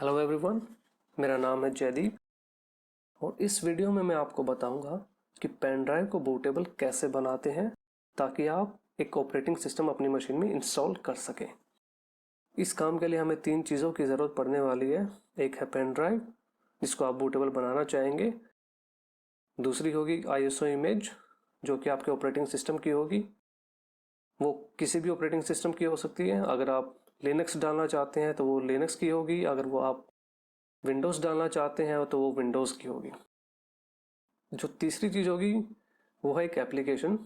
Hello everyone, मेरा नाम है जयदीप और इस वीडियो में मैं आपको बताऊंगा कि पेन ड्राइव को बूटेबल कैसे बनाते हैं ताकि आप एक ऑपरेटिंग सिस्टम अपनी मशीन में इंस्टॉल कर सकें। इस काम के लिए हमें 3 चीज़ों की ज़रूरत पड़ने वाली है। एक है पेन ड्राइव जिसको आप बूटेबल बनाना चाहेंगे, दूसरी होगी ISO इमेज जो कि आपके ऑपरेटिंग सिस्टम की होगी। वो किसी भी ऑपरेटिंग सिस्टम की हो सकती है। अगर आप लिनक्स डालना चाहते हैं तो वो लिनक्स की होगी, अगर वो आप विंडोज़ डालना चाहते हैं तो वो विंडोज़ की होगी। जो तीसरी चीज़ होगी वो है एक एप्लीकेशन,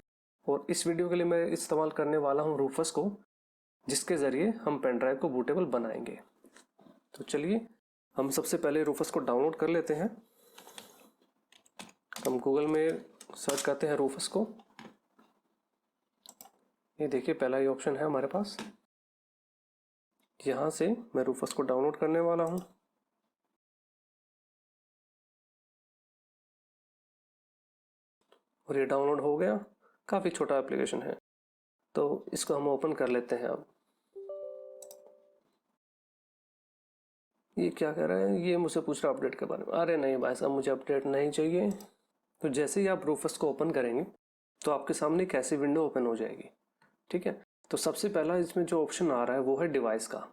और इस वीडियो के लिए मैं इस्तेमाल करने वाला हूँ रूफस को, जिसके ज़रिए हम पेन ड्राइव को बूटेबल बनाएंगे। तो चलिए हम सबसे पहले रूफस को डाउनलोड कर लेते हैं। हम गूगल में सर्च करते हैं रूफस को। ये देखिए पहला ही ऑप्शन है हमारे पास। यहाँ से मैं रूफस को डाउनलोड करने वाला हूँ। और ये डाउनलोड हो गया। काफ़ी छोटा एप्लीकेशन है तो इसको हम ओपन कर लेते हैं। अब ये क्या कह रहा है, ये मुझसे पूछ रहा है अपडेट के बारे में। अरे नहीं भाई साहब, मुझे अपडेट नहीं चाहिए। तो जैसे ही आप रूफस को ओपन करेंगे तो आपके सामने एक ऐसी विंडो ओपन हो जाएगी। ठीक है, तो सबसे पहला इसमें जो ऑप्शन आ रहा है वो है डिवाइस का।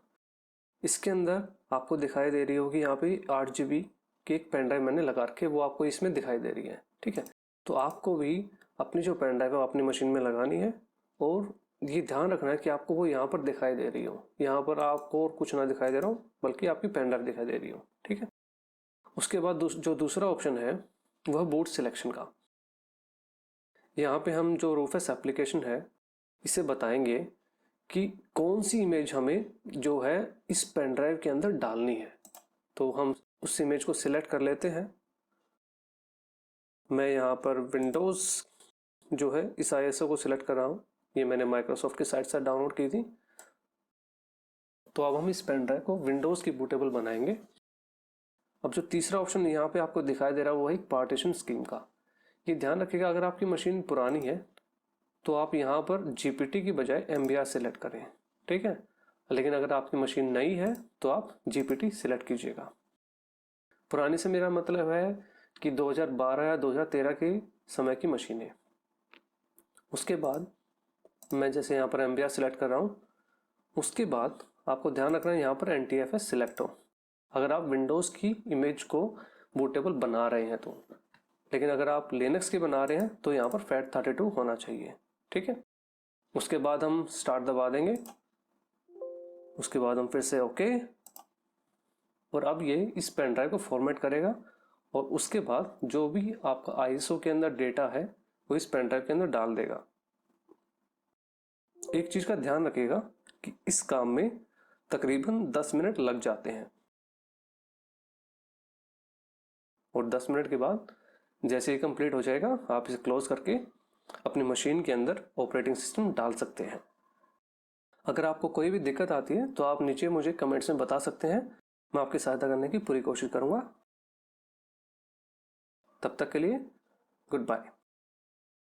इसके अंदर आपको दिखाई दे रही होगी यहाँ पे 8 GB की एक पेन ड्राइव मैंने लगा रखी है, वो आपको इसमें दिखाई दे रही है। ठीक है, तो आपको भी अपनी जो पेन ड्राइव है अपनी मशीन में लगानी है, और ये ध्यान रखना है कि आपको वो यहाँ पर दिखाई दे रही हो। यहाँ पर आपको और कुछ ना दिखाई दे रहा हो, बल्कि आपकी पेन ड्राइव दिखाई दे रही हो। ठीक है, उसके बाद जो दूसरा ऑप्शन है वह बूट सिलेक्शन का। यहाँ पे हम जो रूफस एप्लीकेशन है इसे बताएंगे कि कौन सी इमेज हमें जो है इस पेन ड्राइव के अंदर डालनी है। तो हम उस इमेज को सिलेक्ट कर लेते हैं। मैं यहाँ पर विंडोज़ जो है इस ISO को सिलेक्ट कर रहा हूँ। ये मैंने माइक्रोसॉफ्ट की साइट से डाउनलोड की थी। तो अब हम इस पेन ड्राइव को विंडोज़ की बूटेबल बनाएंगे। अब जो तीसरा ऑप्शन यहाँ पे आपको दिखाई दे रहा है वो है एक पार्टीशन स्कीम का। ये ध्यान रखिएगा, अगर आपकी मशीन पुरानी है तो आप यहाँ पर GPT की बजाय MBR सिलेक्ट करें। ठीक है, लेकिन अगर आपकी मशीन नई है तो आप GPT सिलेक्ट कीजिएगा। पुरानी से मेरा मतलब है कि 2012 या 2013 के समय की मशीनें। उसके बाद मैं जैसे यहाँ पर MBR सिलेक्ट कर रहा हूँ, उसके बाद आपको ध्यान रखना है यहाँ पर NTFS सिलेक्ट हो, अगर आप विंडोज़ की इमेज को बूटेबल बना रहे हैं तो। लेकिन अगर आप लिनक्स की बना रहे हैं तो यहाँ पर FAT32 होना चाहिए। ठीक है, उसके बाद हम स्टार्ट दबा देंगे। उसके बाद हम फिर से ओके, और अब ये इस पेन ड्राइव को फॉर्मेट करेगा, और उसके बाद जो भी आपका ISO के अंदर डेटा है वो इस पेन ड्राइव के अंदर डाल देगा। एक चीज़ का ध्यान रखिएगा कि इस काम में तकरीबन 10 मिनट लग जाते हैं, और 10 मिनट के बाद जैसे ही कंप्लीट हो जाएगा आप इसे क्लोज करके अपनी मशीन के अंदर ऑपरेटिंग सिस्टम डाल सकते हैं। अगर आपको कोई भी दिक्कत आती है तो आप नीचे मुझे कमेंट्स में बता सकते हैं, मैं आपकी सहायता करने की पूरी कोशिश करूंगा। तब तक के लिए गुड बाय।